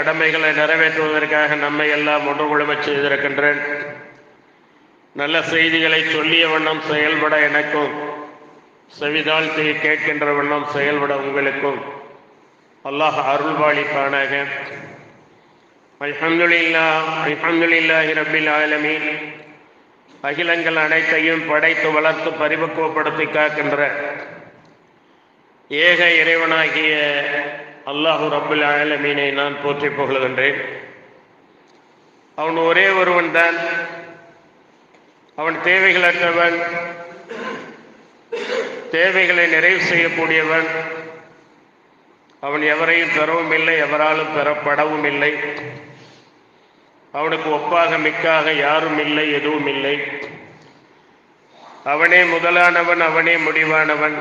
கடமைகளை நிறைவேற்றுவதற்காக நம்மை எல்லாம் ஒன்று குழுமச் செய்திருக்கின்றேன். நல்ல செய்திகளை சொல்லிய வண்ணம் செயல்பட எனக்கும், செவிதாழ்த்தி கேட்கின்ற வண்ணம் செயல்பட உங்களுக்கும் அல்லாஹ் அருள்வாளிப்பானாக. அல்ஹம்துலில்லாஹி ரப்பில் ஆலமீன். அகிலங்கள் அனைத்தையும் படைத்து வளர்த்து பரிபக்குவப்படுத்தி காக்கின்ற ஏக இறைவனாகிய அல்லாஹு ரப்பில் ஆலமீனை நான் போற்றி புகழ்கின்றேன். அவன் ஒரே ஒருவன் தான். அவன் தேவைகளற்றவன், தேவைகளை நிறைவு செய்யக்கூடியவன். அவன் எவரையும் பெறவும் இல்லை, எவராலும் பெறப்படவும் இல்லை. அவனுக்கு ஒப்பாக மிக்காக யாரும் இல்லை, எதுவும் இல்லை. அவனே முதலானவன், அவனே முடிவானவன்.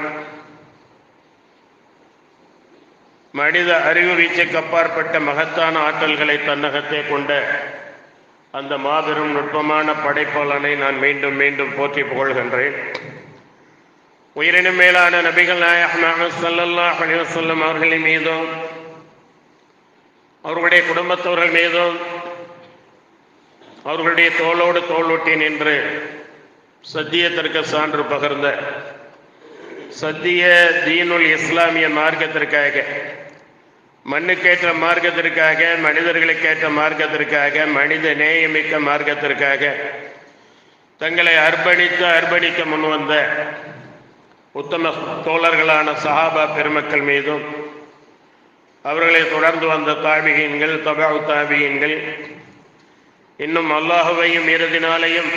மனித அறிவு வீச்சுக்கு அப்பாற்பட்ட மகத்தான ஆற்றல்களை தன்னகத்தே கொண்ட அந்த மாபெரும் நுட்பமான படைப்பாளனை நான் மீண்டும் மீண்டும் போற்றி புகழ்கின்றேன். உயிரினும் மேலான நபிகள் நாயகம் முஹம்மது ஸல்லல்லாஹு அலைஹி வஸல்லம் அவர்களின் மீதும் அவர்களுடைய குடும்பத்தவர்கள் மீதும் அவர்களுடைய தோளோடு தோளூட்டி நின்று சத்தியத்திற்கு சான்று பகர்ந்த சத்திய தீனுல் இஸ்லாமிய மார்க்கத்திற்காக, மண்ணுக்கேற்ற மார்க்கத்திற்காக, மனிதர்களுக்கேற்ற மார்க்கத்திற்காக, மனித நேயமிக்க மார்க்கத்திற்காக தங்களை அர்ப்பணிக்க முன்வந்த உத்தம தோழர்களான சஹாபா பெருமக்கள் மீதும், அவர்களை தொடர்ந்து வந்த தாபியீன்கள், தபஉ தாபியீன்கள், இன்னும் அல்லாஹுவையும் இறுதி நாளையும்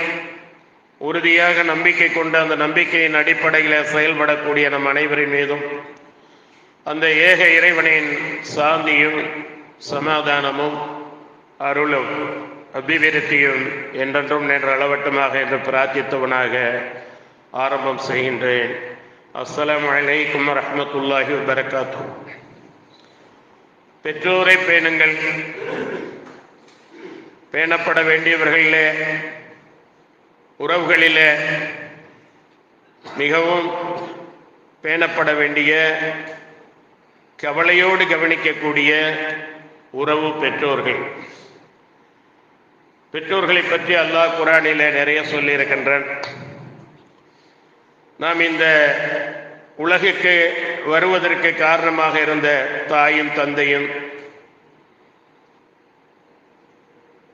உறுதியாக நம்பிக்கை கொண்ட அந்த நம்பிக்கையின் அடிப்படையில் செயல்படக்கூடிய நம் அனைவரின் மீதும் அந்த ஏக இறைவனின் சாந்தியும் சமாதானமும் அருளும் அபிவிருத்தியும் என்றென்றும் நின்ற அளவட்டுமாக என்று பிரார்த்தித்தவனாக ஆரம்பம் செய்கின்றேன். அஸ்ஸலாமு அலைக்கும் வரஹ்மத்துல்லாஹி வபரகாத்துஹு. பெற்றோரை பேணுங்கள். பேணப்பட வேண்டியவர்களிலே, உறவுகளிலே மிகவும் பேணப்பட வேண்டிய, கவலையோடு கவனிக்கக்கூடிய உறவு பெற்றோர்கள். பெற்றோர்களை பற்றி அல்லாஹ் குர்ஆனிலே நிறைய சொல்லியிருக்கின்றான். நாம் இந்த உலகுக்கு வருவதற்கு காரணமாக இருந்த தாயும் தந்தையும்,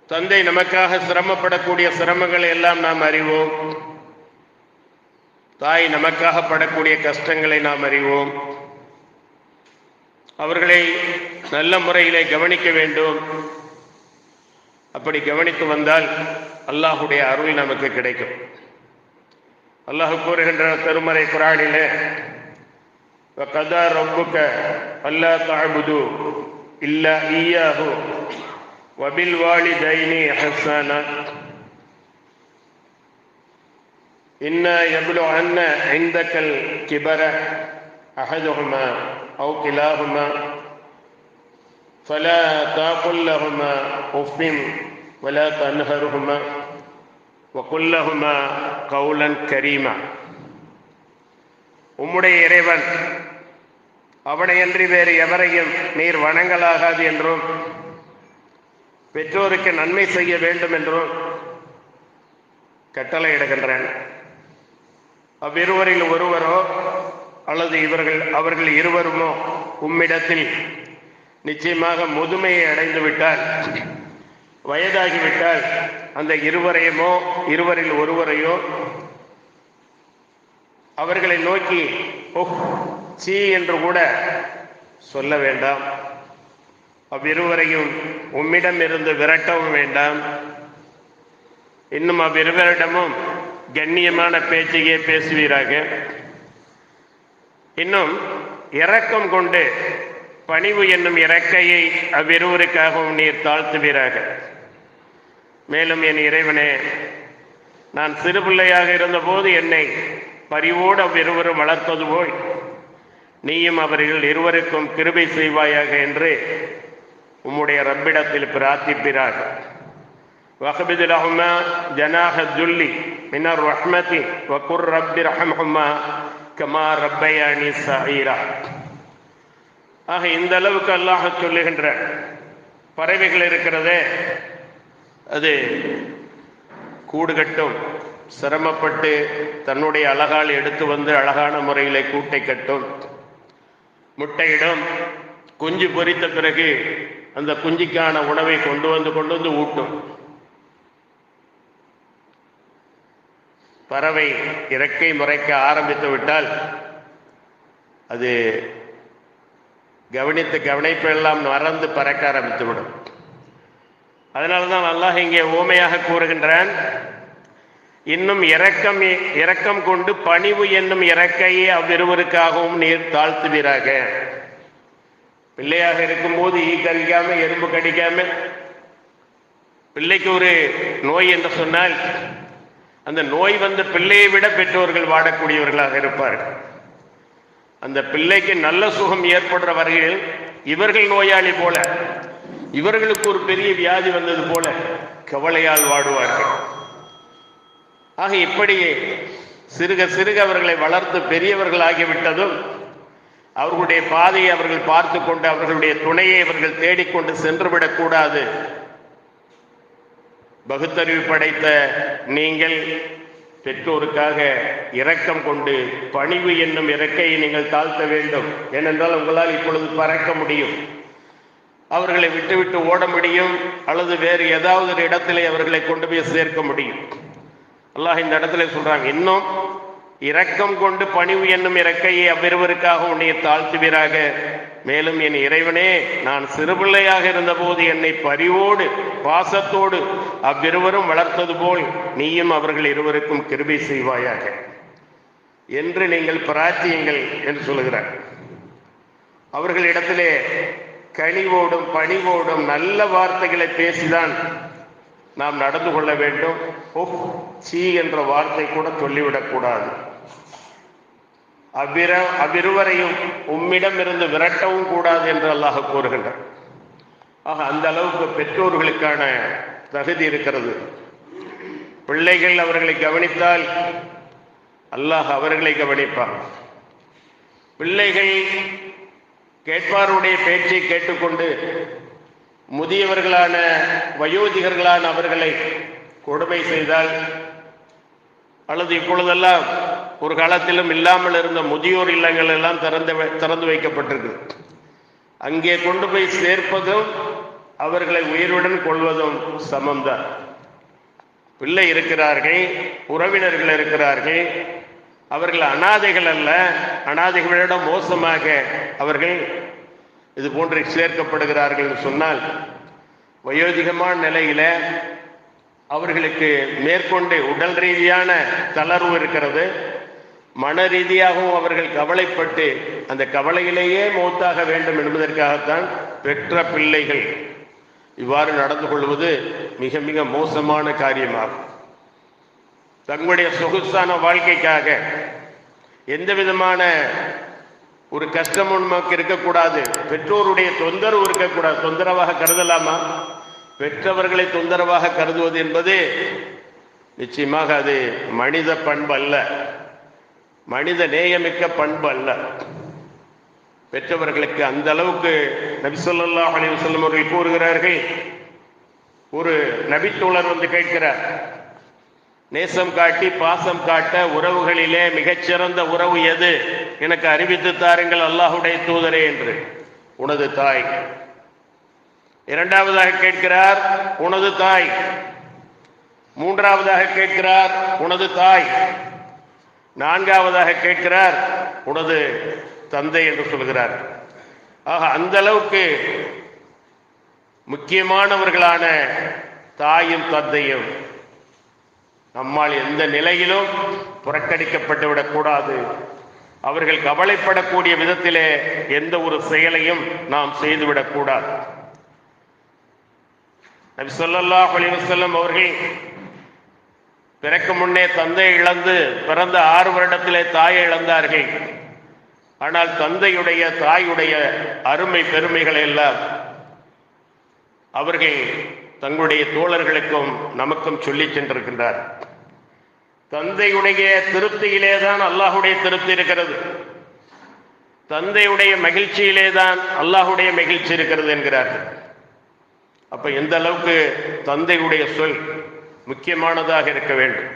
தந்தை நமக்காக சிரமப்படக்கூடிய சிரமங்களை எல்லாம் நாம் அறிவோம். தாய் நமக்காக படக்கூடிய கஷ்டங்களை நாம் அறிவோம். அவர்களை நல்ல முறையிலே கவனிக்க வேண்டும். அப்படி கவனித்து வந்தால் அல்லாஹுடைய அருள் நமக்கு கிடைக்கும். அல்லாஹ் கூறுகின்ற திருமறை குர்ஆனிலே, வகதா ரப்புக அல்லா தஅபுது இல்லா இய்யாஹு வபில் வாலிதைனி ஹஸனா இன்னா யப்லுஅன்ன இன்தகல் கிபர அஹதுஹுமா அவ் கிலாஹுமா ஃபலா தகுல் லஹுமா உஃபின் வலா தன்ஹருஹுமா வகுல் லஹுமா கௌலன் கரீமா. உம்முடைய இறைவன் அவனையன்றி வேறு எவரையும் நீர் வணங்கலாகாது என்றும், பெற்றோருக்கு நன்மை செய்ய வேண்டும் என்றும் கட்டளை இடுகின்றன. அவ்விருவரில் ஒருவரோ அல்லது அவர்கள் இருவருமோ உம்மிடத்தில் நிச்சயமாக முதுமையை அடைந்து விட்டால், வயதாகிவிட்டால், அந்த இருவரில் ஒருவரையோ அவர்களை நோக்கி சீ என்று கூட சொல்ல வேண்டாம். அவ்விருவரையும் உம்மிடம் இருந்து விரட்டவும் வேண்டாம். இன்னும் அவ்விருவரிடமும் கண்ணியமான பேச்சையே பேசுவீராக. இன்னும் இரக்கம் கொண்டு பணிவு என்னும் இறக்கையை அவ்விருவருக்காகவும் நீர் தாழ்த்துவீராக. மேலும் என் இறைவனே, நான் சிறு பிள்ளையாக இருந்தபோது என்னை பரிவோடு அவ்விருவரும் வளர்த்தது போல் நீயும் அவர்கள் இருவருக்கும் கிருபை செய்வாயாக என்று உம்முடைய ரப்பிடத்தில் பிரார்த்திப்பீராக. வஹ்பித் லஹுமா ஜனாஹ துல்லி மினர் ரஹ்மதி வகுர் ரப்பி ரஹம்ஹுமா கமா ரப்பயானி ஸகீரா. ஆக இந்த அளவுக்கு அல்லாஹ் சொல்லுகின்ற பறவைகள் இருக்கிறதே, அது கூடு கட்டும், சிரமப்பட்டு தன்னுடைய அழகால் எடுத்து வந்து அழகான முறையிலே கூட்டை கட்டும், முட்டையிடும், குஞ்சு பொரித்த பிறகு அந்த குஞ்சிக்கான உணவை கொண்டு வந்து ஊட்டும். பறவை இறக்கை முறைக்க ஆரம்பித்து விட்டால் அது கவனிப்பெல்லாம் மறந்து பறக்க ஆரம்பித்து விடும். அதனால்தான் அல்லாஹ் இங்கே ஓமையாக கூறுகின்றான், இன்னும் இரக்கம் கொண்டு பணிவு என்னும் இறக்கையை அவ்விருவருக்காகவும் நீர் தாழ்த்துவீராக. பிள்ளையாக இருக்கும்போது ஈ கடிக்காம எறும்பு கடிக்காம, பிள்ளைக்கு ஒரு நோய் என்று சொன்னால் அந்த நோய் வந்த பிள்ளையை விட பெற்றோர்கள் வாடக்கூடியவர்களாக இருப்பார்கள். அந்த பிள்ளைக்கு நல்ல சுகம் ஏற்படுற வரையில் இவர்கள் நோயாளி போல, இவர்களுக்கு ஒரு பெரிய வியாதி வந்தது போல கவலையால் வாடுவார்கள். ஆக இப்படி சிறுக சிறுக அவர்களை வளர்த்து பெரியவர்கள் ஆகிவிட்டதும் அவர்களுடைய பாதையை அவர்கள் பார்த்து கொண்டு அவர்களுடைய துணையை அவர்கள் தேடிக்கொண்டு சென்றுவிடக் கூடாது. பகுத்தறிவு படைத்த நீங்கள் பெற்றோருக்காக இரக்கம் கொண்டு பணிவு என்னும் இறக்கையை நீங்கள் தாழ்த்த வேண்டும். ஏனென்றால் உங்களால் இப்பொழுது பறக்க முடியும், அவர்களை விட்டுவிட்டு ஓட முடியும், அல்லது வேறு ஏதாவது ஒரு இடத்திலே அவர்களை கொண்டு போய் சேர்க்க முடியும். அல்லாஹ் இந்த இடத்துல சொல்றாங்க, இன்னும் இரக்கம் கொண்டு பணிவு என்னும் இறக்கையை அவ்விருவருக்காக உன்னை தாழ்த்துவீராக. மேலும் என் இறைவனே, நான் சிறுபிள்ளையாக இருந்தபோது என்னை பரிவோடு பாசத்தோடு அவ்விருவரும் வளர்த்தது போல் நீயும் அவர்கள் இருவருக்கும் கிருபை செய்வாயாக என்று நீங்கள் பிரார்த்தியுங்கள் என்று சொல்லுகிறார். அவர்களிடத்திலே கனிவோடும் பணிவோடும் நல்ல வார்த்தைகளை பேசிதான் நாம் நடந்து கொள்ள வேண்டும். சீ என்ற வார்த்தை கூட சொல்லிவிடக்கூடாது. அவ்விருவரையும் உம்மிடம் இருந்து விரட்டவும் கூடாது என்று அல்லாஹ் கூறுகின்றார். ஆக அந்த அளவுக்கு பெற்றோர்களுக்கான தகுதி இருக்கிறது. பிள்ளைகள் அவர்களை கவனித்தால் அல்லாஹ் அவர்களை கவனிப்பார். பிள்ளைகள் கேட்பாருடைய பேச்சை கேட்டுக்கொண்டு முதியவர்களான வயோதிகர்களான அவர்களை கொடுமை செய்தால், அல்லது இப்பொழுதெல்லாம் ஒரு காலத்திலும் இல்லாமல் இருந்த முதியோர் இல்லங்கள் எல்லாம் திறந்து வைக்கப்பட்டிருக்கு, அங்கே கொண்டு போய் சேர்ப்பதும் அவர்களை உயிருடன் கொள்வதும் சமம்தான். பிள்ளை இருக்கிறார்கள், உறவினர்கள் இருக்கிறார்கள், அவர்கள் அனாதைகள் அல்ல, அனாதைகளிடம் மோசமாக அவர்கள் இது போன்று சேர்க்கப்படுகிறார்கள் சொன்னால், வயோதிகமான நிலையில அவர்களுக்கு மேற்கொண்டு உடல் ரீதியான தளர்வு இருக்கிறது, மன ரீதியாகவும் அவர்கள் கவலைப்பட்டு அந்த கவலையிலேயே மௌத்தாக வேண்டும் என்பதற்காகத்தான் பெற்ற பிள்ளைகள் இவ்வாறு நடந்து கொள்வது மிக மிக மோசமான காரியமாகும். தங்களுடைய சொகுசான வாழ்க்கைக்காக எந்த விதமான ஒரு கஷ்டமும் நமக்கு இருக்கக்கூடாது, பெற்றோருடைய தொந்தரவு இருக்கக்கூடாது. தொந்தரவாக கருதலாமா? பெற்றவர்களை தொந்தரவாக கருதுவது என்பது நிச்சயமாக அது மனித பண்பு அல்ல, மனித நேயமிக்க பண்பு அல்ல. பெற்றவர்களுக்கு அந்த அளவுக்கு நபி ஸல்லல்லாஹு அலைஹி வஸல்லம் அவர்கள் கூறுகிறார்கள். ஒரு நபித்தோழர் வந்து கேட்கிறார், நேசம் காட்டி பாசம் காட்ட உறவுகளிலே மிகச்சிறந்த உறவு எது, எனக்கு அறிவித்து தாருங்கள் அல்லாஹ்வுடைய தூதரே என்று. உனது தாய். இரண்டாவதாக கேட்கிறார், உனது தாய். மூன்றாவதாக கேட்கிறார், உனது தாய். நான்காவதாக கேட்கிறார், உனது தந்தை என்று சொல்கிறார். ஆக அந்த அளவுக்கு முக்கியமானவர்களான தாயும் தந்தையும் நம்மால் எந்த நிலையிலும் புறக்கணிக்கப்பட்டு விடக்கூடாது. அவர்கள் கவலைப்படக்கூடிய விதத்திலே எந்த ஒரு செயலையும் நாம் செய்துவிடக்கூடாது. நபி ஸல்லல்லாஹு அலைஹி வஸல்லம் அவர்கள் பிறக்க முன்னே தந்தை இழந்து பிறந்த 6 வருடத்திலே தாயை இழந்தார்கள். ஆனால் தந்தையுடைய தாயுடைய அருமை பெருமைகளை எல்லாம் அவர்கள் தங்களுடைய தோழர்களுக்கும் நமக்கும் சொல்லி சென்றிருக்கின்றார். தந்தையுடைய திருப்தியிலேதான் அல்லாஹுடைய திருப்தி இருக்கிறது, தந்தையுடைய மகிழ்ச்சியிலேதான் அல்லாஹுடைய மகிழ்ச்சி இருக்கிறது என்கிறார்கள். அப்ப எந்த அளவுக்கு தந்தையுடைய சொல் முக்கியமானதாக இருக்க வேண்டும்.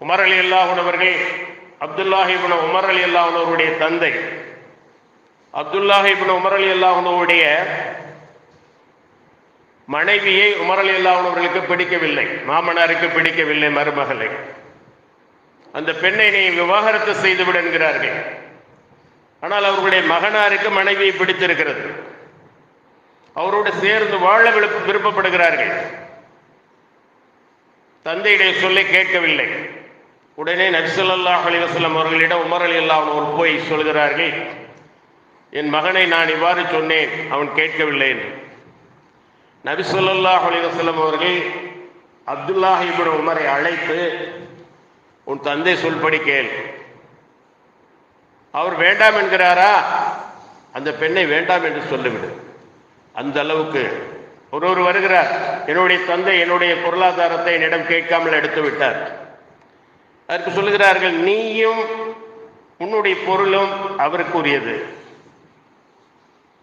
உமர் ரலியல்லாஹு அன்ஹு அவர்கள் அப்துல்லாஹ் இப்னு உமர் ரலியல்லாஹு அன்ஹு அவருடைய தந்தை. அப்துல்லாஹ் இப்னு உமர் ரலியல்லாஹு அன்ஹு அவருடைய மனைவியை உமர் ரலியல்லாஹு அன்ஹு அவர்களுக்கு பிடிக்கவில்லை, மாமனாருக்கு பிடிக்கவில்லை மருமகளை. அந்த பெண்ணை நீ விவாகரத்து செய்துவிடு என்கிறார்கள். ஆனால் அவர்களுடைய மகனாருக்கு மனைவியை பிடித்திருக்கிறது, அவரோடு சேர்ந்து வாழ விருப்பப்படுகிறார்கள். தந்தையுடைய சொல்லை கேட்கவில்லை. உடனே நபி ஸல்லல்லாஹு அலைஹி வஸல்லம் அவர்களிடம் உமர் ரலியல்லாஹு அன்ஹு அவர்கள் போய் சொல்கிறார்கள், என் மகனை நான் இவ்வாறு சொன்னேன், அவன் கேட்கவில்லை என்று. நபி ஸல்லல்லாஹு அலைஹி வஸல்லம் அவர்கள் அப்துல்லாஹ் இப்னு உமரை அழைத்து, உன் தந்தை சொல்படி கேள், அவர் வேண்டாம் என்கிறாரா, அந்த பெண்ணை வேண்டாம் என்று சொல்லிவிடு. அந்த அளவுக்கு ஒருவர் வருகிறார், என்னுடைய தந்தை என்னுடைய பொருளாதாரத்தை என்னிடம் கேட்காமல் எடுத்து விட்டார். அதற்கு சொல்லுகிறார்கள், நீயும் உன்னுடைய பொருளும் அவருக்கு உரியது.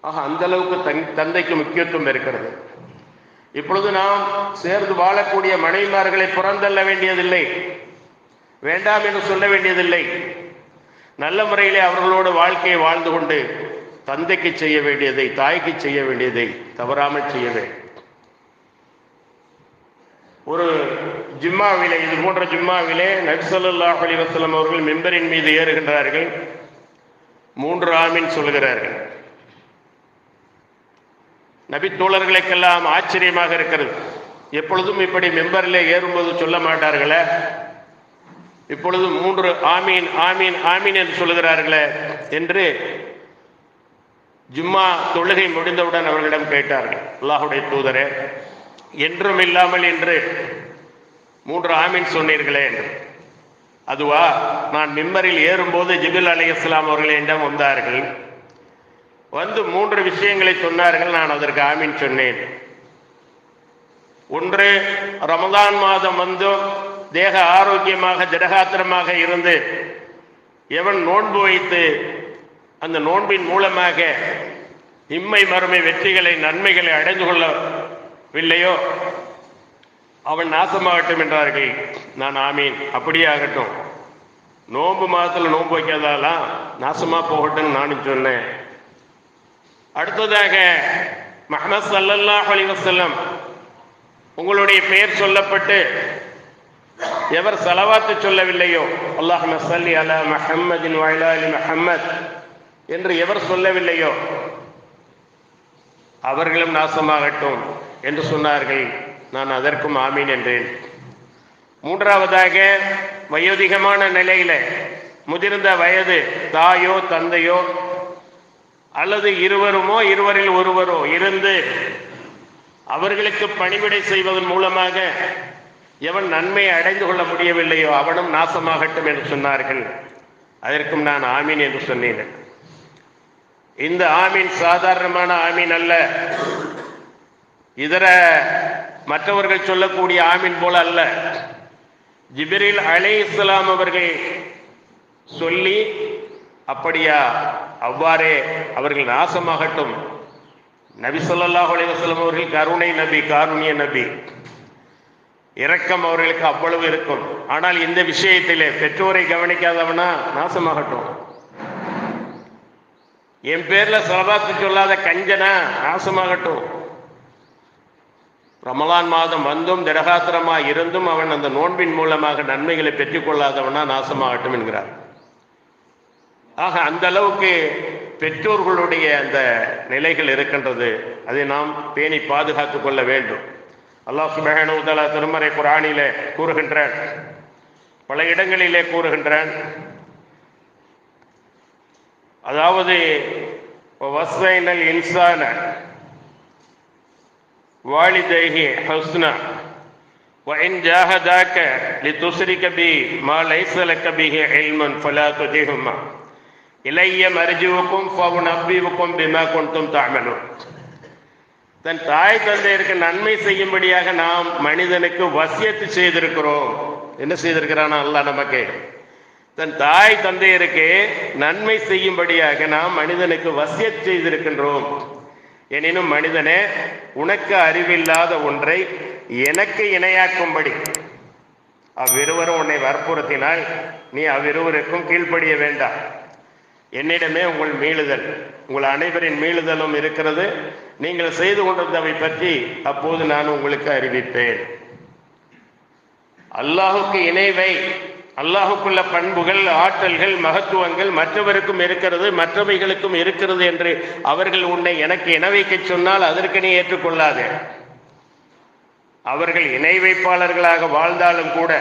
ஆக அந்த அளவுக்கு தந்தைக்கு முக்கியத்துவம் இருக்கிறது. இப்பொழுது நாம் சேர்ந்து வாழக்கூடிய மனைவிமார்களை புறந்தள்ள வேண்டியதில்லை, வேண்டாம் என்று சொல்ல வேண்டியதில்லை. நல்ல முறையிலே அவர்களோடு வாழ்க்கையை வாழ்ந்து கொண்டு தந்தைக்கு செய்ய வேண்டியதை, தாய்க்கு செய்ய வேண்டியதை தவறாமல் செய்ய வேண்டும். ஒரு ஜும்மாவிலே, இது போன்ற ஜும்மாவிலே நபி ஸல்லல்லாஹு அலைஹி வஸல்லம் அவர்கள் மிம்பரின் மீது ஏறுகின்றார்கள், 3 ஆமீன் சொல்கிறார்கள். நபி தோழர்களுக்கெல்லாம் ஆச்சரியமாக இருக்கிறது, எப்பொழுதும் இப்படி மிம்பரிலே ஏறும்போது சொல்ல மாட்டார்களே, இப்பொழுது 3 ஆமீன் ஆமீன் ஆமீன் என்று சொல்லுகிறார்களே என்று ஜும்மா தொழுகை முடிந்தவுடன் அவர்களிடம் கேட்டார்கள், அல்லாஹ்வுடைய தூதரே, என்றும் இல்லாமல் என்று 3 ஆமீன் சொன்னீர்களே என்று. அதுவா, நான் மிம்பரில் ஏறும்போது ஜிப்ரீல் அலைஹிஸ்ஸலாம் அவர்கள் என்னிடம் வந்தார்கள், வந்து 3 விஷயங்களை சொன்னார்கள், நான் அதற்கு ஆமீன் சொன்னேன். ஒன்று, ரமதான் மாதம் வந்தும் தேக ஆரோக்கியமாக திடகாத்திரமாக இருந்து எவன் நோன்பு வைத்து அந்த நோன்பின் மூலமாக இம்மை மறுமை வெற்றிகளை நன்மைகளை அடைந்து கொள்ளவில்லையோ அவன் நாசமாகட்டும் என்றார்கள். நான் ஆமீன், அப்படியே ஆகட்டும், நோன்பு மாதத்தில் நோன்பு வைக்காதாலாம் நாசமா போகட்டும் நானும் சொன்னேன். அடுத்ததாக, முஹம்மது ஸல்லல்லாஹு அலைஹி வஸல்லம் உங்களுடைய பெயர் சொல்லப்பட்டு எவர் ஸலவாத்து சொல்லவில்லையோ, அல்லாஹும்ம ஸல்லி அலா முஹம்மதின் வ அலா ஆலி முஹம்மத் என்று எவர் சொல்லவில்லையோ அவர்களும் நாசமாகட்டும் என்று சொன்னார்கள். நான் அதற்கும் ஆமீன் என்றேன். மூன்றாவதாக, வயோதிகமான நிலையில முதிர்ந்த வயது தாயோ தந்தையோ அல்லது இருவருமோ இருவரில் ஒருவரோ இருந்து அவர்களுக்கு பணிவிடை செய்வதன் மூலமாக எவன் நன்மையை அடைந்து கொள்ள முடியவில்லையோ அவனும் நாசமாகட்டும் என்று சொன்னார்கள். அதற்கும் நான் ஆமீன் என்று சொன்னேன். இந்த ஆமீன் சாதாரணமான ஆமீன் அல்ல, இதர மற்றவர்கள் சொல்லக்கூடிய ஆமீன் போல அல்ல. ஜிப்ரீல் அலைஹிஸ்ஸலாம் அவர்கள் சொல்லி, அப்படியா, அவ்வாறே அவர்கள் நாசமாகட்டும். நபி ஸல்லல்லாஹு அலைஹி வஸல்லம் அவர்கள் கருணை நபி, காருண்ய நபி, இரக்கம் அவர்களுக்கு அவ்வளவு இருக்கும். ஆனால் இந்த விஷயத்திலே பெற்றோரை கவனிக்காதவனா நாசமாகட்டும். என் பேர்ல ஸலவாத்து சொல்லாத கஞ்சனா நாசமாகட்டும். ரமலான் மாதம் வந்தும் திடகாத்திரமாக இருந்தும் அவன் அந்த நோன்பின் மூலமாக நன்மைகளை பெற்றுக்கொள்ளாதவனா நாசமாகட்டும் என்கிறார். ஆக அந்த அளவுக்கு பெற்றோர்களுடைய அந்த நிலைகள் இருக்கின்றது. அதை நாம் பேணி பாதுகாத்துக் கொள்ள வேண்டும். அல்லாஹ் சுப்ஹானஹு வ தஆலா திருமறை குர்ஆனிலே கூறுகின்றான், பல இடங்களிலே கூறுகின்றான், அதாவது வஸ்வைனல் இன்சான வாலிதைஹி ஹஸ்னா வ இன் ஜாஹதாக லிதுஸ்ரிக பி மா லைஸ லக பிஹி இல்முன் ஃபலா துதிஹுமா இலைய மர்ஜுவுக்கும் ஃபஉனபிவுக்கும் பிமா குன்தும் தஅமலூன். தன் தாய் தந்தையருக்கு நன்மை செய்யும்படியாக நாம் மனிதனுக்கு வசியத்து செய்திருக்கிறோம். என்ன செய்திருக்கிறானா அல்லாஹ் நமக்கு? தன் தாய் தந்தையருக்கு நன்மை செய்யும்படியாக நாம் மனிதனுக்கு வசியத் செய்திருக்கின்றோம். எனினும் மனிதனே, உனக்கு அறிவில்லாத ஒன்றை எனக்கு இணையாக்கும்படி அவ்விருவரும் உன்னை வற்புறுத்தினால் நீ அவ்விருவருக்கும் கீழ்ப்படிய வேண்டாம். என்னிடமே உங்கள் மீளுதல், உங்கள் அனைவரின் மீளுதலும் இருக்கிறது. நீங்கள் செய்து கொண்டிருந்தவை பற்றி அப்போது நான் உங்களுக்கு அறிவிப்பேன். அல்லாஹுக்கு இணைவை, அல்லாஹுக்குள்ள பண்புகள், ஆற்றல்கள், மகத்துவங்கள் மற்றவருக்கும் இருக்கிறது, மற்றவைகளுக்கும் இருக்கிறது என்று அவர்கள் உன்னை எனக்கு இணை வைக்க சொன்னால் அதற்கு நீ ஏற்றுக்கொள்ளாதே. அவர்கள் இணை வைப்பாளர்களாக வாழ்ந்தாலும் கூட,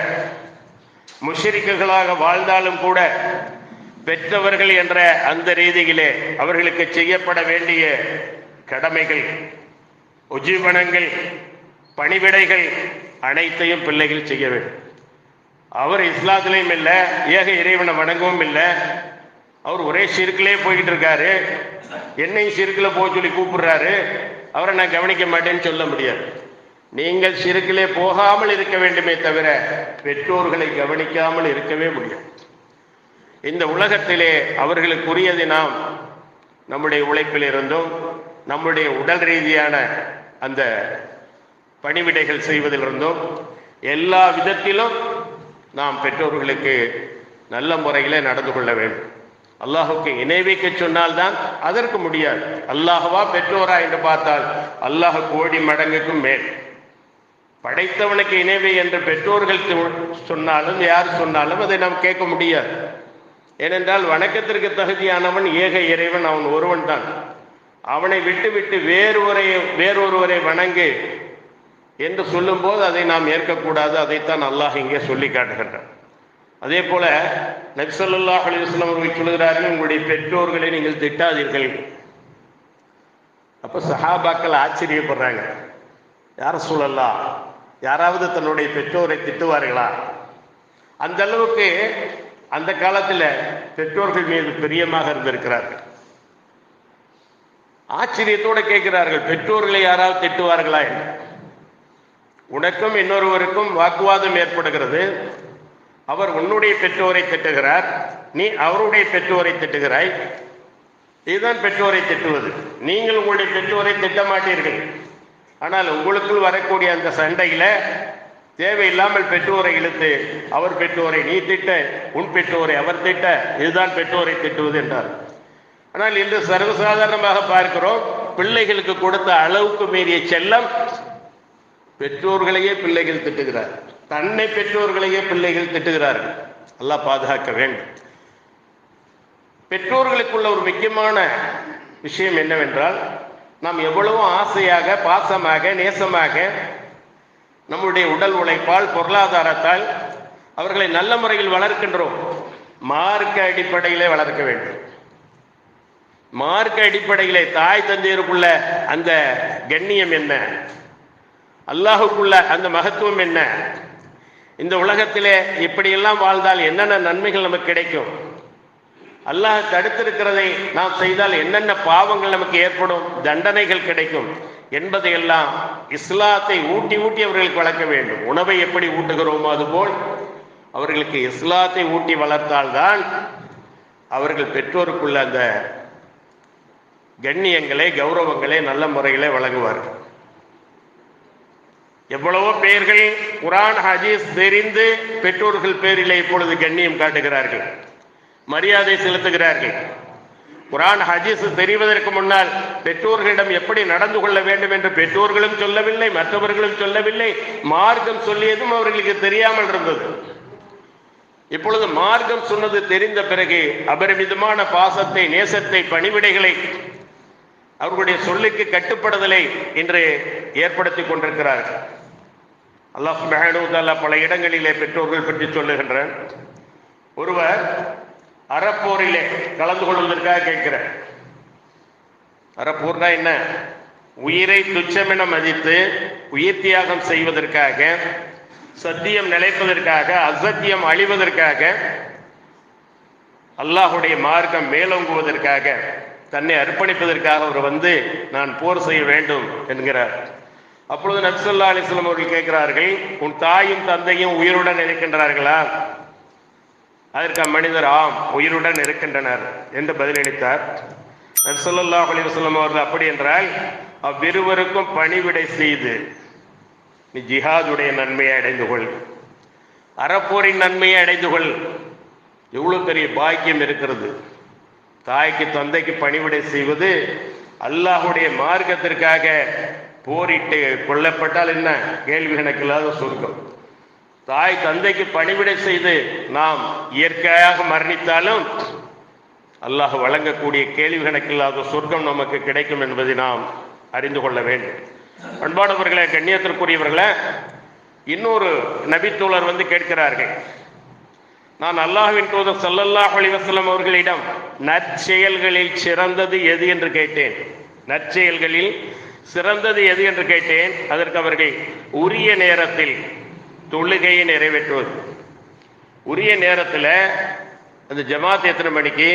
முஷ்ரிக்குகளாக வாழ்ந்தாலும் கூட, பெற்றவர்கள் என்ற அந்த ரீதியிலே அவர்களுக்கு செய்யப்பட வேண்டிய கடமைகள், உஜீவனங்கள், பணிவிடைகள் அனைத்தையும் பிள்ளைகள் செய்ய வேண்டும். அவர் இஸ்லாத்திலையும் இல்லை, ஏக இறைவனை வணங்கவும் இல்லை. அவர் ஒரே ஷிர்கிலே போய்கிட்டு இருக்காரு. என்னையும் ஷிர்கில் போக சொல்லி கூப்பிடுறாரு. அவரை நான் கவனிக்க மாட்டேன்னு சொல்ல முடியாது. நீங்கள் ஷிர்கிலே போகாமல் இருக்க வேண்டுமே தவிர பெற்றோர்களை கவனிக்காமல் இருக்கவே முடியும். இந்த உலகத்திலே அவர்களுக்குரியதை நாம் நம்முடைய உழைப்பில் இருந்தும் நம்முடைய உடல் ரீதியான அந்த பணிவிடைகள் செய்வதிலிருந்தும் எல்லா விதத்திலும் நாம் பெற்றோர்களுக்கு நல்ல முறையில் நடந்து கொள்ள வேண்டும். அல்லாஹுக்கு இணை வைக்க சொன்னால்தான் அதற்கு முடியாது. அல்லாஹுவா பெற்றோரா என்று பார்த்தால் அல்லாஹ் கோடி மடங்குக்கும் மேல். படைத்தவனுக்கு இணைவை என்று பெற்றோர்கள் சொன்னாலும் யார் சொன்னாலும் அதை நாம் கேட்க முடியாது. ஏனென்றால் வணக்கத்திற்கு தகுதியானவன் ஏக இறைவன், அவன் ஒருவன் தான். அவனை விட்டு வேறொருவரை வணங்கு என்று சொல்லும் போது அதை நாம் ஏற்கக்கூடாது. அதைத்தான் அல்லாஹ் இங்கே சொல்லி காட்டுகின்றான். அதே போல நபி ஸல்லல்லாஹு அலைஹி வஸல்லம் அவர்கள் சொல்கிறார்கள், உங்களுடைய பெற்றோர்களை நீங்கள் திட்டாதீர்கள். அப்ப சஹாபாக்கள் ஆச்சரியப்படுறாங்க, யார் ரசூலல்லாஹ், யாராவது தன்னுடைய பெற்றோரை திட்டுவார்களா? அந்த அளவுக்கு அந்த காலத்தில் பெற்றோர்கள் மீது பிரியமாக இருந்திருக்கிறார்கள். ஆச்சரியத்தோடு கேட்கிறார்கள், பெற்றோர்களை யாராவது திட்டுவார்களா என்று. உனக்கும் இன்னொருவருக்கும் வாக்குவாதம் ஏற்படுகிறது. அவர் உன்னுடைய பெற்றோரை திட்டுகிறார், நீ அவருடைய பெற்றோரை திட்டுகிறாய். இதுதான் பெற்றோரை திட்டுவது. நீங்கள் உங்களுடைய பெற்றோரை திட்ட மாட்டீர்கள். ஆனால் உங்களுக்குள் வரக்கூடிய அந்த சண்டையில தேவையில்லாமல் பெற்றோரை இழுத்து அவர் பெற்றோரை நீ திட்ட, உன் பெற்றோரை அவர் திட்ட, இதுதான் பெற்றோரை திட்டுவது என்றார். ஆனால் இன்று சர்வசாதாரணமாக பார்க்கிறோம், பிள்ளைகளுக்கு கொடுத்த அளவுக்கு மீறிய செல்லம் பெற்றோர்களையே பிள்ளைகள் திட்டுகிறார், தன்னை பெற்றோர்களையே பிள்ளைகள் திட்டுகிறார்கள். அல்லாஹ் பாதுகாக்க வேண்டும். பெற்றோர்களுக்குள்ள ஒரு முக்கியமான விஷயம் என்னவென்றால், நாம் எவ்வளவோ ஆசையாக, பாசமாக, நேசமாக நம்முடைய உடல் உழைப்பால், பொருளாதாரத்தால் அவர்களை நல்ல முறையில் வளர்க்கின்றோம். மார்க்க அடிப்படையிலே வளர்க்க வேண்டும். மார்க்க அடிப்படையிலே தாய் தந்தையருக்குள்ள அந்த கண்ணியம் என்ன, அல்லாஹுக்குள்ள அந்த மகத்துவம் என்ன, இந்த உலகத்திலே இப்படியெல்லாம் வாழ்ந்தால் என்னென்ன நன்மைகள் நமக்கு கிடைக்கும், அல்லாஹ் தடுத்திருக்கிறதை நாம் செய்தால் என்னென்ன பாவங்கள் நமக்கு ஏற்படும், தண்டனைகள் கிடைக்கும் என்பதையெல்லாம் இஸ்லாத்தை ஊட்டி ஊட்டி அவர்களுக்கு வளர்க்க வேண்டும். உணவை எப்படி ஊட்டுகிறோமோ அதுபோல் அவர்களுக்கு இஸ்லாத்தை ஊட்டி வளர்த்தால்தான் அவர்கள் பெற்றோருக்குள்ள அந்த கண்ணியங்களை, கௌரவங்களை நல்ல முறையிலே வழங்குவார்கள். எவ்வளவோ பேர்கள் குர்ஆன் ஹதீஸ் தெரிந்து பெற்றோர்கள் பேரிலே இப்பொழுது கண்ணியம் காட்டுகிறார்கள், மரியாதை செலுத்துகிறார்கள். குர்ஆன் ஹதீஸ் தெரிவதற்கு முன்னால் பெற்றோர்களிடம் எப்படி நடந்து கொள்ள வேண்டும் என்று பெற்றோர்களும் சொல்லவில்லை, மற்றவர்களும் சொல்லவில்லை. மார்க்கம் சொல்லியதும் அவர்களுக்கு தெரியாமல் இருந்தது. இப்பொழுது மார்க்கம் சொன்னது தெரிந்த பிறகு அபரிமிதமான பாசத்தை, நேசத்தை, பணிவிடைகளை, அவர்களுடைய சொல்லுக்கு கட்டுப்படுதலை இன்று ஏற்படுத்தி கொண்டிருக்கிறார்கள். அல்லாஹ் சுப்ஹானஹு வ தஆலா பல இடங்களிலே பெற்றோர்கள் பற்றி சொல்லுகின்றான். ஒருவர் அறப்போரிலே கலந்து கொள்வதற்காக கேட்கிறார். அறப்போர்னா என்ன? உயிரை துச்சமென மதித்து உயிர் தியாகம் செய்வதற்காக, சத்தியம் நிலைப்பதற்காக, அசத்தியம் அழிவதற்காக, அல்லாஹுடைய மார்க்கம் மேலோங்குவதற்காக, தன்னை அர்ப்பணிப்பதற்காக அவர் வந்து நான் போர் செய்ய வேண்டும் என்கிறார். அப்பொழுது நபி ஸல்லல்லாஹு அலைஹி வஸல்லம் அவர்கள் கேட்கிறார்கள், உன் தாயும் தந்தையும் உயிருடன் இருக்கின்றார்களா? அதற்கு மனிதர் ஆம், உயிருடன் இருக்கின்றனர் என்று பதிலளித்தார். நபி ஸல்லல்லாஹு அலைஹி வஸல்லம் அவர்கள் அப்படி என்றால் அவ்விருவருக்கும் பணிவிடை செய்து நீ ஜிஹாதுடைய நன்மையை அடைந்து கொள், அறப்போரின் நன்மையை அடைந்து கொள். எவ்வளவு பெரிய பாக்கியம் இருக்கிறது. தாய்க்கு தந்தைக்கு பணிவிடை செய்வது அல்லாஹுடைய மார்க்கத்திற்காக போரிட்டு கொல்லப்பட்டால் என்ன கேள்வி கணக்கில்லாத சொர்க்கம். தாய் தந்தைக்கு பணிவிடை செய்து நாம் இயற்கையாக மரணித்தாலும் அல்லாஹ் வழங்கக்கூடிய கேள்வி கணக்கில்லாத சொர்க்கம் நமக்கு கிடைக்கும் என்பதை நாம் அறிந்து கொள்ள வேண்டும். அன்பானவர்களே, கண்ணியத்திற்குரியவர்களே, இன்னொரு நபித்தோழர் வந்து கேட்கிறார்கள், நான் அல்லாஹ்வின் தூதர் ஸல்லல்லாஹு அலைஹி வஸல்லம் அவர்களிடம் நற்செயல்களில் சிறந்தது எது என்று கேட்டேன். நற்செயல்களில் சிறந்தது எது என்று கேட்டேன். அதற்கு அவர்கள் உரிய நேரத்தில் தொழுகையை நிறைவேற்றுவது. உரிய நேரத்தில் அந்த ஜமாத் எத்தனை மணிக்கு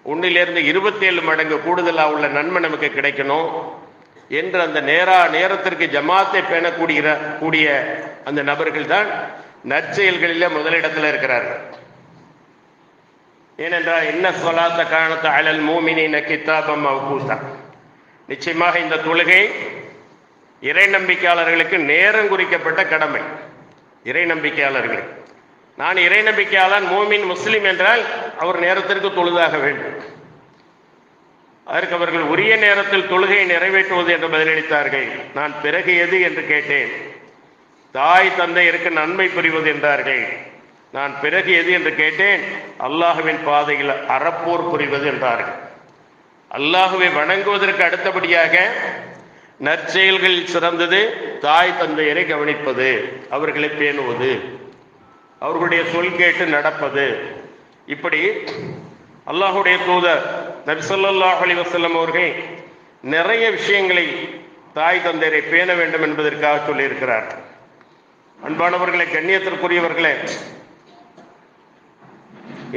1லிருந்து 27 மடங்கு கூடுதலாக உள்ள நன்மை நமக்கு கிடைக்கணும் என்று அந்த நேரத்திற்கு ஜமாத்தை பேணக்கூடிய அந்த நபர்கள் தான் நற்செயல்களிலே முதலிடத்தில் இருக்கிறார்கள். ஏனென்றால் இன்ன ஸலாத்த கானத் அலல் மூமினீன கிதாபம் மவ்கூதா, நிச்சயமாக இந்த தொழுகை இறை நம்பிக்கையாளர்களுக்கு நேரம் குறிக்கப்பட்ட கடமை. இறை நம்பிக்கையாளர்கள், நான் இறை நம்பிக்கையாளன் மூமின் முஸ்லிம் என்றால் அவர் நேரத்திற்கு தொழுதாக வேண்டும். அதற்கு அவர்கள் உரிய நேரத்தில் தொழுகையை நிறைவேற்றுவது என்று பதிலளித்தார்கள். நான் பிறகு எது என்று கேட்டேன். தாய் தந்தையருக்கு நன்மை புரிவது என்றார்கள். நான் பிறகு எது என்று கேட்டேன். அல்லாஹுவின் பாதையில் அறப்போர் புரிவது என்றார்கள். அல்லாஹுவை வணங்குவதற்கு அடுத்தபடியாக நற்செயல்களில் சிறந்தது தாய் தந்தையரை கவனிப்பது, அவர்களை பேணுவது, அவர்களுடைய சொல் கேட்டு நடப்பது. இப்படி அல்லாஹுடைய தூதர் நபி ஸல்லல்லாஹு அலைஹி வஸல்லம் அவர்கள் நிறைய விஷயங்களை தாய் தந்தையரை பேண வேண்டும் என்பதற்காக சொல்லியிருக்கிறார். அன்பானவர்களே, கண்ணியத்திற்குரியவர்களே,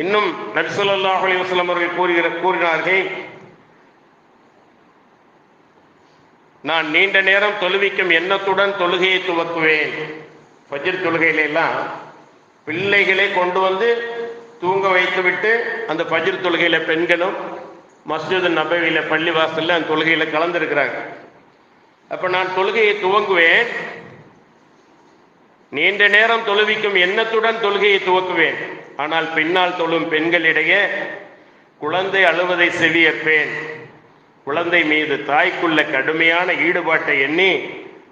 இன்னும் நபி ஸல்லல்லாஹு அலைஹி வஸல்லம் அவர்கள் கூறினார்கள், நான் நீண்ட நேரம் தொழுவிக்கும் எண்ணத்துடன் தொழுகையை துவக்குவேன். ஃபஜ்ர் தொழுகையிலெல்லாம் பிள்ளைகளை கொண்டு வந்து தூங்க வைத்துவிட்டு அந்த ஃபஜ்ர் தொழுகையில பெண்களும் மஸ்ஜித் நபவியில பள்ளிவாசல்ல அந்த தொழுகையில கலந்துருக்கிறாங்க. அப்ப நான் தொழுகையை துவங்குவேன், நீண்ட நேரம் தொழுவிக்கும் எண்ணத்துடன் தொழுகையை துவக்குவேன். ஆனால் பின்னால் தொழும் பெண்களிடையே குழந்தை அழுவதை செவியேற்பேன். குழந்தை மீது தாய்க்குள்ள கடுமையான ஈடுபாட்டை எண்ணி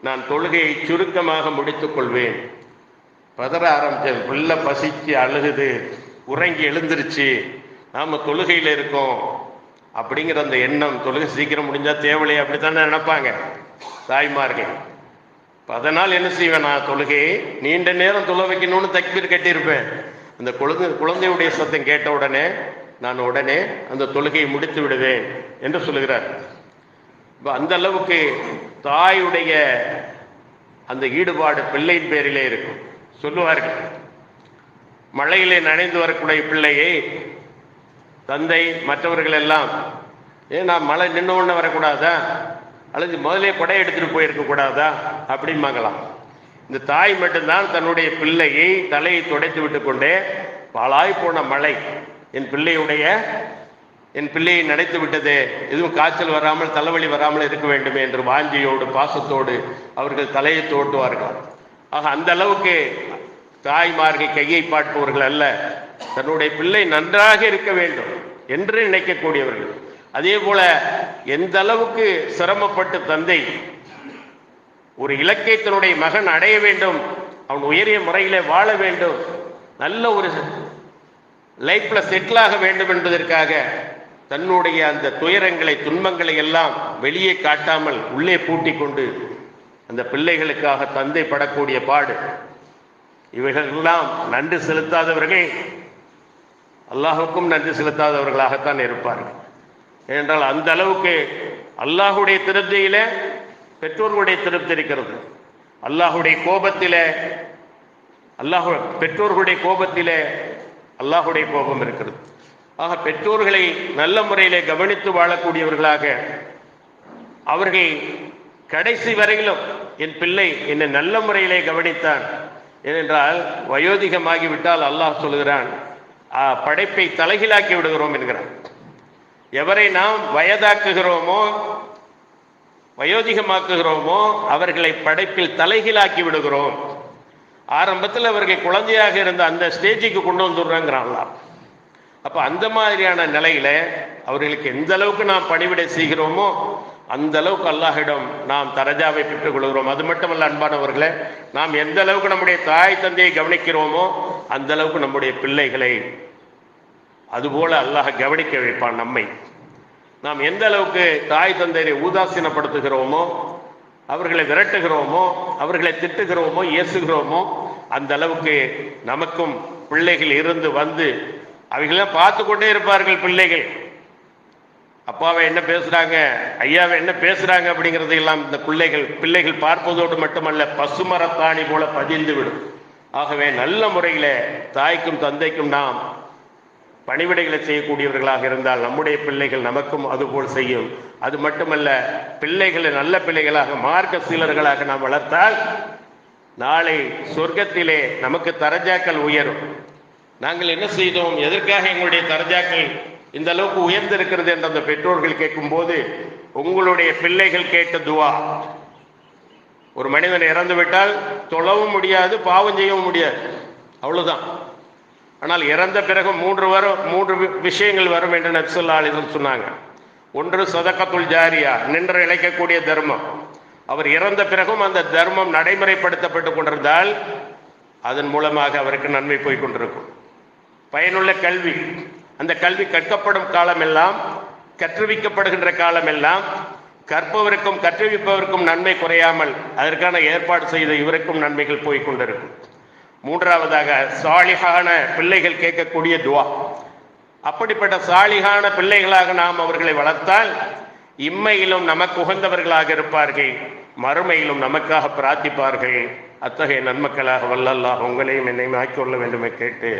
நான் தொழுகையை சுருக்கமாக முடித்துக் கொள்வேன். பதற ஆரம்பிச்சேன். பிள்ளை பசிச்சு அழுகுது, உறங்கி எழுந்திருச்சு, நாம தொழுகையில் இருக்கோம் அப்படிங்கிற அந்த எண்ணம், தொழுகை சீக்கிரம் முடிஞ்சா தேவலையே அப்படித்தானே நினைப்பாங்க தாய்மார்கள். அதனால் என்ன செய்வேன், நான் தொழுகையை நீண்ட நேரம் தொழ வைக்கணும்னு தக்பீர் கட்டியிருப்பேன். அந்த குழந்தையுடைய சத்தம் கேட்ட உடனே நான் உடனே அந்த தொழுகையை முடித்து விடுவேன் என்று சொல்லுகிறார். அந்த அளவுக்கு தாயுடைய அந்த ஈடுபாடு பிள்ளையின் பேரிலே இருக்கும். சொல்லுவார்கள், மழையிலே நனைந்து வரக்கூடிய பிள்ளையை தந்தை மற்றவர்கள் எல்லாம், நான் மழை நின்று ஒன்று வரக்கூடாதா, அல்லது முதலே கொடை எடுத்துட்டு போயிருக்க கூடாதா அப்படிம்பாங்களாம். இந்த தாய் மட்டும்தான் தன்னுடைய பிள்ளையை தலையை துடைத்து விட்டு கொண்டே, பாழாய் போன மழை என் பிள்ளையை நனைத்து விட்டது, எதுவும் காய்ச்சல் வராமல் தலைவலி வராமல் இருக்க வேண்டுமே என்று வாஞ்சியோடு பாசத்தோடு அவர்கள் தலையை தோட்டுவார்கள். ஆக அந்த அளவுக்கு தாய்மார்கள் கையை பார்ப்பவர்கள் அல்ல, தன்னுடைய பிள்ளை நன்றாக இருக்க வேண்டும் என்று நினைக்கக்கூடியவர்கள். அதே போல எந்த அளவுக்கு சிரமப்பட்டு தந்தை ஒரு இலக்கை தன்னுடைய மகன் அடைய வேண்டும், அவன் உயரிய முறையிலே வாழ வேண்டும், நல்ல ஒரு லைஃப்ல செட்டில் ஆக வேண்டும் என்பதற்காக தன்னுடைய அந்த துயரங்களை துன்பங்களை எல்லாம் வெளியே காட்டாமல் உள்ளே பூட்டி கொண்டு அந்த பிள்ளைகளுக்காக தந்தை படக்கூடிய பாடு, இவைகளெல்லாம் நன்றி செலுத்தாதவர்கள் அல்லாஹுக்கும் நன்றி செலுத்தாதவர்களாகத்தான் இருப்பார்கள். ஏனென்றால் அந்த அளவுக்கு அல்லாஹுடைய திருப்தியில பெற்றோர்களுடைய திருப்தி இருக்கிறது. அல்லாஹுடைய கோபத்திலே பெற்றோர்களுடைய கோபத்திலே அல்லாஹுடைய கோபம் இருக்கிறது. ஆக பெற்றோர்களை நல்ல முறையிலே கவனித்து வாழக்கூடியவர்களாக அவர்கள் கடைசி வரையிலும் என் பிள்ளை என்னை நல்ல முறையிலே கவனித்தான், ஏனென்றால் வயோதிகமாகிவிட்டால் அல்லாஹ் சொல்கிறான், படைப்பை தலைகீழாக்கி விடுகிறோம் என்கிறான். எவரை நாம் வயதாக்குகிறோமோ, வயோதிகமாக்குகிறோமோ அவர்களை படைப்பில் தலைகீழாக்கி விடுகிறோம். ஆரம்பத்தில் அவர்கள் குழந்தையாக இருந்த அந்த ஸ்டேஜுக்கு கொண்டு வந்துடுறாங்கிறாங்களா. அப்ப அந்த மாதிரியான நிலையில அவர்களுக்கு எந்த அளவுக்கு நாம் பணிவிடை செய்கிறோமோ அந்த அளவுக்கு அல்லாஹ்விடம் நாம் தரஜாவை பெற்றுக் கொள்கிறோம். அது மட்டுமல்ல அன்பானவர்களே, நாம் எந்த அளவுக்கு நம்முடைய தாய் தந்தையை கவனிக்கிறோமோ அந்த அளவுக்கு நம்முடைய பிள்ளைகளை அதுபோல அல்லாஹ் கவனிக்க வைப்பான் நம்மை. நாம் எந்த அளவுக்கு தாய் தந்தையை உதாசீனப்படுத்துகிறோமோ, அவர்களை விரட்டுகிறோமோ, அவர்களை திட்டுகிறோமோ, ஏசுகிறோமோ அந்த அளவுக்கு நமக்கும் பிள்ளைகள் இருந்து வந்து அவைகளாம் பார்த்து கொண்டே இருப்பார்கள். பிள்ளைகள் அப்பாவை என்ன பேசுறாங்க, ஐயாவை என்ன பேசுறாங்க அப்படிங்கிறது எல்லாம் இந்த பிள்ளைகள் பார்ப்பதோடு மட்டுமல்ல பசுமரத்தாணி போல பதிந்து விடும். ஆகவே நல்ல முறையில தாய்க்கும் தந்தைக்கும் நாம் பணிவிடைகளை செய்யக்கூடியவர்களாக இருந்தால் நம்முடைய பிள்ளைகள் நமக்கும் அதுபோல் செய்யும். அது மட்டுமல்ல, பிள்ளைகளை நல்ல பிள்ளைகளாக மார்க்க சீலர்களாக நாம் வளர்த்தால் நாளை சொர்க்கத்திலே நமக்கு தரஜாக்கள் உயரும். நாங்கள் என்ன செய்தோம், எதற்காக எங்களுடைய தரஜாக்கள் இந்த அளவுக்கு உயர்ந்திருக்கிறது என்று அந்த பெற்றோர்கள் கேட்கும் போது, உங்களுடைய பிள்ளைகள் கேட்ட துவா. ஒரு மனிதன் இறந்து விட்டால் தொழவும் முடியாது, பாவம் செய்யவும் முடியாது, அவ்வளவுதான். ஆனால் இறந்த பிறகு மூன்று விஷயங்கள் வரும் என்று நபி ஸல்லல்லாஹு அலைஹி வஸல்லம் சொன்னாங்க. ஒன்று சதகத்துல் ஜாரியா, நின்று இழைக்கக்கூடிய தர்மம். அவர் இறந்த பிறகும் அந்த தர்மம் நடைமுறைப்படுத்தப்பட்டு கொண்டிருந்தால் அதன் மூலமாக அவருக்கு நன்மை போய் கொண்டிருக்கும். பயனுள்ள கல்வி, அந்த கல்வி கற்கப்படும் காலமெல்லாம், கற்றுவிக்கப்படுகின்ற காலமெல்லாம் கற்பவருக்கும் கற்றுவிப்பவருக்கும் நன்மை குறையாமல் அதற்கான ஏற்பாடு செய்த இவருக்கும் நன்மைகள் போய் கொண்டிருக்கும். மூன்றாவதாக சாலிகான பிள்ளைகள் கேட்கக்கூடிய துவா. அப்படிப்பட்ட சாலிகான பிள்ளைகளாக நாம் அவர்களை வளர்த்தால் இம்மையிலும் நமக்கு உகந்தவர்களாக இருப்பார்கள், மறுமையிலும் நமக்காக பிரார்த்திப்பார்கள். அத்தகைய நன்மக்களாக வல்லல்லாஹ் உங்களையும் என்னையும் ஆக்கிக்கொள்ள வேண்டும் கேட்டு